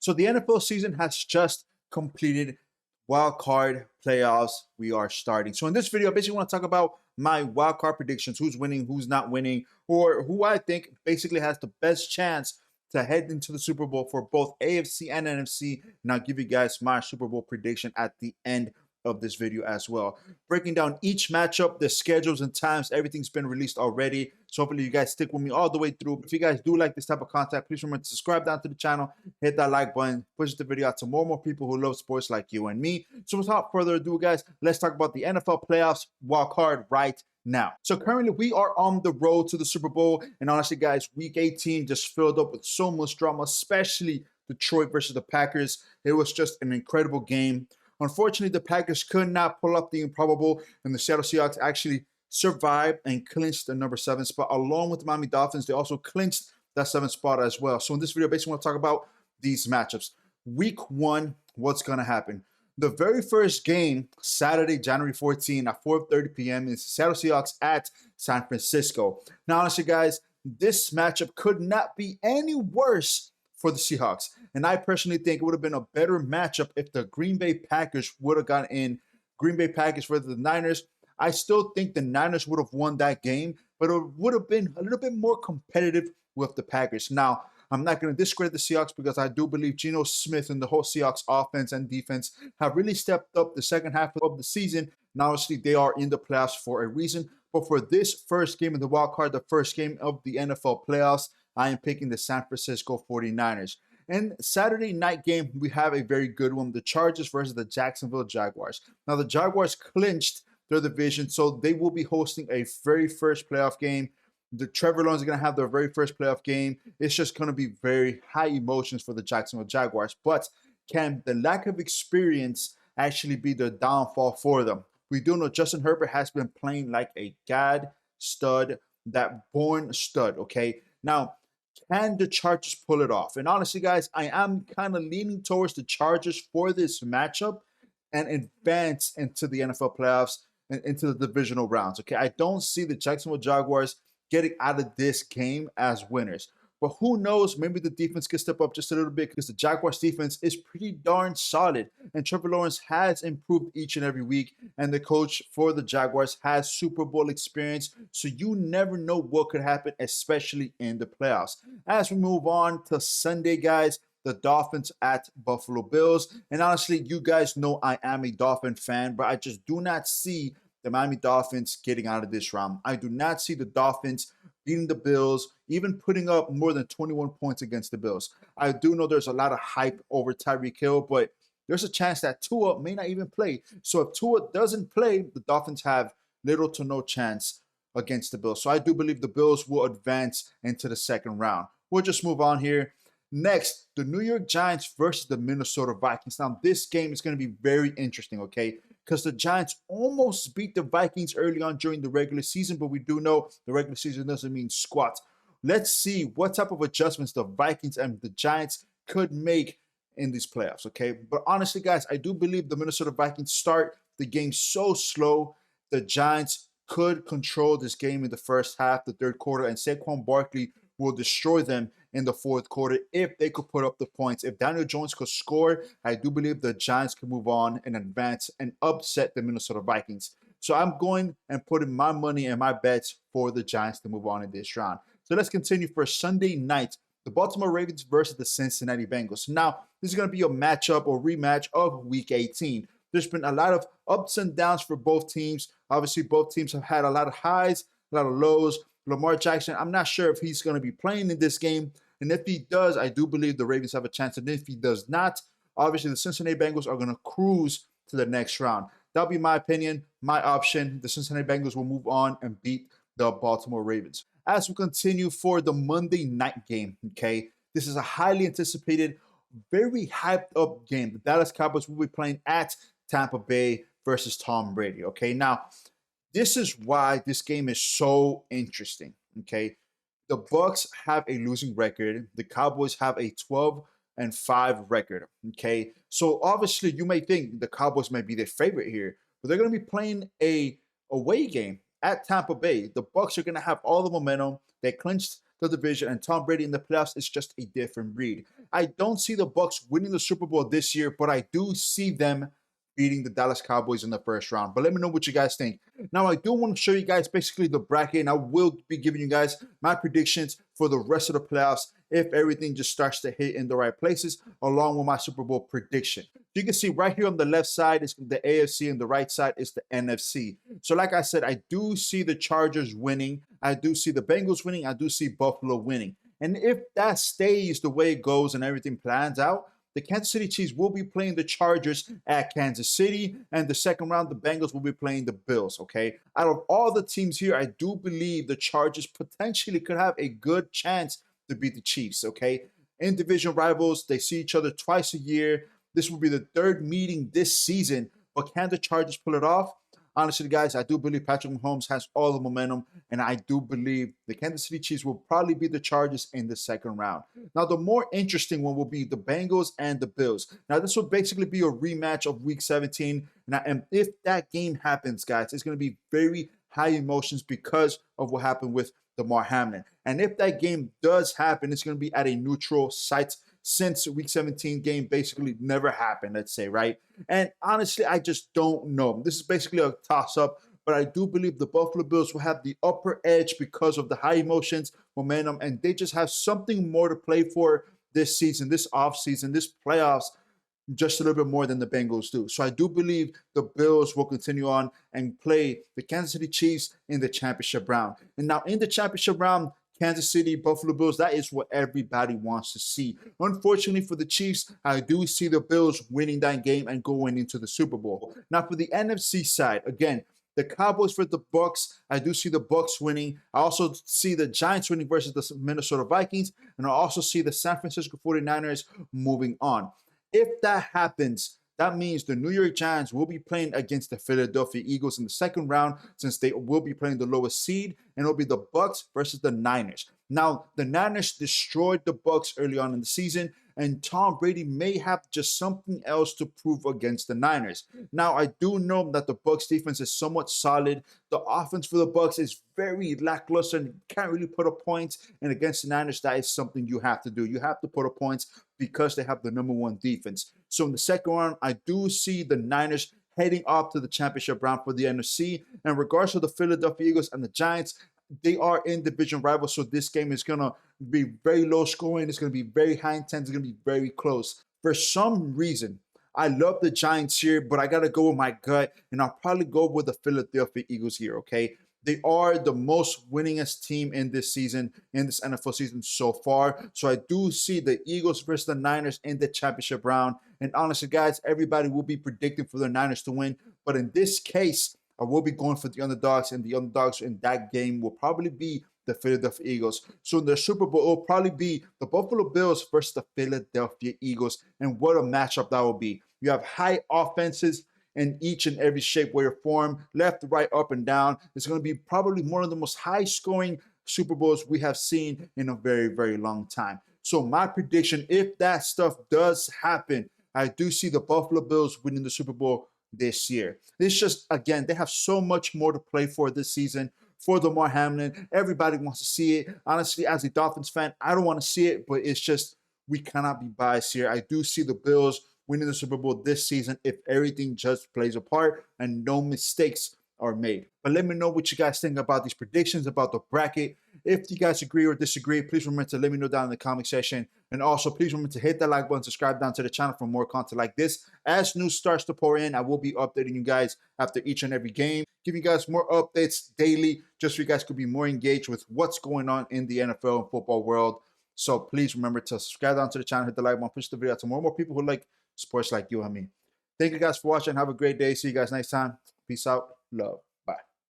So the NFL season has just completed. Wildcard playoffs, we are starting. So in this video, I basically want to talk about my wildcard predictions, who's winning, who's not winning, or who I think basically has the best chance to head into the Super Bowl for both AFC and NFC. And I'll give you guys my Super Bowl prediction at the end of this video as well. Breaking down each matchup, the schedules and times, everything's been released already. So hopefully you guys stick with me all the way through. If you guys do like this type of content, please remember to subscribe down to the channel, hit that like button, push the video out to more and more people who love sports like you and me. So without further ado, guys, let's talk about the NFL playoffs wild card right now. So currently we are on the road to the Super Bowl. And honestly, guys, week 18 just filled up with so much drama, especially Detroit versus the Packers. It was just an incredible game. Unfortunately, the Packers could not pull up the improbable, and the Seattle Seahawks actually survived and clinched the number 7 spot. Along with the Miami Dolphins, they also clinched that 7th spot as well. So in this video, basically, I want to talk about these matchups. Week 1, what's going to happen? The very first game, Saturday, January 14 at 4:30 p.m. is Seattle Seahawks at San Francisco. Now, honestly, guys, this matchup could not be any worse for the Seahawks. And I personally think it would have been a better matchup if the Green Bay Packers would have gotten in. Green Bay Packers versus the Niners. I still think the Niners would have won that game, but it would have been a little bit more competitive with the Packers. Now, I'm not going to discredit the Seahawks because I do believe Geno Smith and the whole Seahawks offense and defense have really stepped up the second half of the season. Now, obviously, they are in the playoffs for a reason. But for this first game in the wild card, the first game of the NFL playoffs, I am picking the San Francisco 49ers. And Saturday night game, we have a very good one. The Chargers versus the Jacksonville Jaguars. Now, the Jaguars clinched their division, so they will be hosting a very first playoff game. The Trevor Lawrence is going to have their very first playoff game. It's just going to be very high emotions for the Jacksonville Jaguars. But can the lack of experience actually be the downfall for them? We do know Justin Herbert has been playing like a god stud, that born stud, okay? Now, can the Chargers pull it off? And honestly, guys, I am kind of leaning towards the Chargers for this matchup and advance into the NFL playoffs and into the divisional rounds, okay? I don't see the Jacksonville Jaguars getting out of this game as winners. But who knows, maybe the defense could step up just a little bit because the Jaguars defense is pretty darn solid. And Trevor Lawrence has improved each and every week. And the coach for the Jaguars has Super Bowl experience. So you never know what could happen, especially in the playoffs. As we move on to Sunday, guys, the Dolphins at Buffalo Bills. And honestly, you guys know I am a Dolphin fan, but I just do not see the Miami Dolphins getting out of this round. I do not see the Dolphins beating the Bills, even putting up more than 21 points against the Bills. I do know there's a lot of hype over Tyreek Hill, but there's a chance that Tua may not even play. So if Tua doesn't play, the Dolphins have little to no chance against the Bills. So I do believe the Bills will advance into the second round. We'll just move on here. Next, the New York Giants versus the Minnesota Vikings. Now, this game is going to be very interesting, okay? Because the Giants almost beat the Vikings early on during the regular season, but we do know the regular season doesn't mean squat. Let's see what type of adjustments the Vikings and the Giants could make in these playoffs, okay? But honestly, guys, I do believe the Minnesota Vikings start the game so slow, the Giants could control this game in the first half, the third quarter, and Saquon Barkley will destroy them in the fourth quarter if they could put up the points. If Daniel Jones could score, I do believe the Giants can move on and advance and upset the Minnesota Vikings. So I'm going and putting my money and my bets for the Giants to move on in this round. So let's continue for Sunday night, the Baltimore Ravens versus the Cincinnati Bengals. Now, this is going to be a matchup or rematch of Week 18. There's been a lot of ups and downs for both teams. Obviously, both teams have had a lot of highs, a lot of lows. Lamar Jackson, I'm not sure if he's going to be playing in this game. And if he does, I do believe the Ravens have a chance. And if he does not, obviously the Cincinnati Bengals are going to cruise to the next round. That'll be my opinion, my option. The Cincinnati Bengals will move on and beat the Baltimore Ravens. As we continue for the Monday night game, okay, this is a highly anticipated, very hyped up game. The Dallas Cowboys will be playing at Tampa Bay versus Tom Brady, okay? Now, this is why this game is so interesting, okay? The Bucs have a losing record. The Cowboys have a 12-5 record, okay? So obviously you may think the Cowboys might be their favorite here, but they're going to be playing a away game at Tampa Bay. The Bucs are going to have all the momentum. They clinched the division, and Tom Brady in the playoffs is just a different breed. I don't see the Bucks winning the Super Bowl this year, but I do see them beating the Dallas Cowboys in the first round. But let me know what you guys think. Now, I do want to show you guys basically the bracket, and I will be giving you guys my predictions for the rest of the playoffs if everything just starts to hit in the right places, along with my Super Bowl prediction. You can see right here on the left side is the AFC and the right side is the NFC. So like I said, I do see the Chargers winning. I do see the Bengals winning. I do see Buffalo winning. And if that stays the way it goes and everything plans out, the Kansas City Chiefs will be playing the Chargers at Kansas City, and the second round, the Bengals will be playing the Bills, okay? Out of all the teams here, I do believe the Chargers potentially could have a good chance to beat the Chiefs, okay? In division rivals, they see each other twice a year. This will be the third meeting this season, but can the Chargers pull it off? Honestly, guys, I do believe Patrick Mahomes has all the momentum, and I do believe the Kansas City Chiefs will probably beat the Chargers in the second round. Now, the more interesting one will be the Bengals and the Bills. Now, this will basically be a rematch of Week 17, and if that game happens, guys, it's going to be very high emotions because of what happened with Damar Hamlin. And if that game does happen, it's going to be at a neutral site, since Week 17 game basically never happened, let's say, right? And honestly, I just don't know. This is basically a toss-up, but I do believe the Buffalo Bills will have the upper edge because of the high emotions, momentum, and they just have something more to play for this season, this offseason, this playoffs, just a little bit more than the Bengals do. So I do believe the Bills will continue on and play the Kansas City Chiefs in the championship round. And now in the championship round, Kansas City, Buffalo Bills, that is what everybody wants to see. Unfortunately for the Chiefs, I do see the Bills winning that game and going into the Super Bowl. Now for the NFC side, again, the Cowboys for the Bucks, I do see the Bucks winning. I also see the Giants winning versus the Minnesota Vikings, and I also see the San Francisco 49ers moving on. If that happens, that means the New York Giants will be playing against the Philadelphia Eagles in the second round, since they will be playing the lowest seed, and it'll be the Bucks versus the Niners. Now, the Niners destroyed the Bucks early on in the season, and Tom Brady may have just something else to prove against the Niners. Now, I do know that the Bucks defense is somewhat solid. The offense for the Bucks is very lackluster and can't really put up points. And against the Niners, that is something you have to do. You have to put up points because they have the #1 defense. So in the second round, I do see the Niners heading up to the championship round for the NFC. And in regards to the Philadelphia Eagles and the Giants, they are in division rivals, so this game is going to be very low scoring. It's going to be very high intense. It's going to be very close. For some reason, I love the Giants here, but I got to go with my gut, and I'll probably go with the Philadelphia Eagles here, okay? They are the most winningest team in this season, in this NFL season so far. So I do see the Eagles versus the Niners in the championship round. And honestly, guys, everybody will be predicting for the Niners to win. But in this case, I will be going for the underdogs, and the underdogs in that game will probably be the Philadelphia Eagles. So in the Super Bowl, it will probably be the Buffalo Bills versus the Philadelphia Eagles. And what a matchup that will be. You have high offenses in each and every shape, way, or form, left, right, up, and down. It's going to be probably one of the most high-scoring Super Bowls we have seen in a very, very long time. So my prediction, if that stuff does happen, I do see the Buffalo Bills winning the Super Bowl this year. It's just, again, they have so much more to play for this season. For Damar Hamlin, everybody wants to see it. Honestly, as a Dolphins fan, I don't want to see it, but it's just, we cannot be biased here. I do see the Bills winning the Super Bowl this season if everything just plays a part and no mistakes are made. But let me know what you guys think about these predictions, about the bracket. If you guys agree or disagree, please remember to let me know down in the comment section. And also, please remember to hit that like button, subscribe down to the channel for more content like this. As news starts to pour in, I will be updating you guys after each and every game, giving you guys more updates daily, just so you guys could be more engaged with what's going on in the NFL and football world. So please remember to subscribe down to the channel, hit the like button, push the video out to more and more people who like sports like you and me. Thank you guys for watching. Have a great day. See you guys next time. Peace out. Love.